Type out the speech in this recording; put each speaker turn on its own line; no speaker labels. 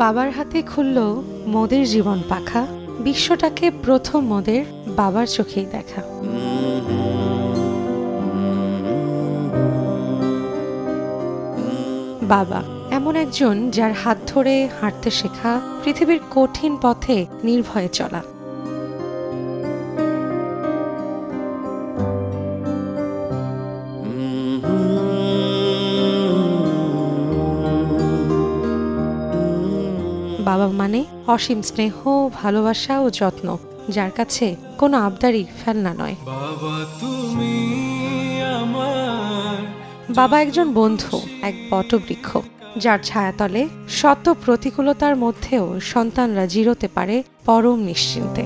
বাবার হাতে খুলল মোদের জীবন পাখা, বিশ্বটাকে প্রথম মোদের বাবার চোখেই দেখা। বাবা এমন একজন যার হাত ধরে হাঁটতে শেখা, পৃথিবীর কঠিন পথে নির্ভয়ে চলা। বাবা মানে অসীম স্নেহ, ভালোবাসা ও যত্ন, যার কাছে কোনো আবদারই ফেলনা নয়। বাবা একজন বন্ধু, এক বটবৃক্ষ, যার ছায়াতলে শত প্রতিকূলতার মধ্যেও সন্তানরা জিরোতে পারে পরম নিশ্চিন্তে।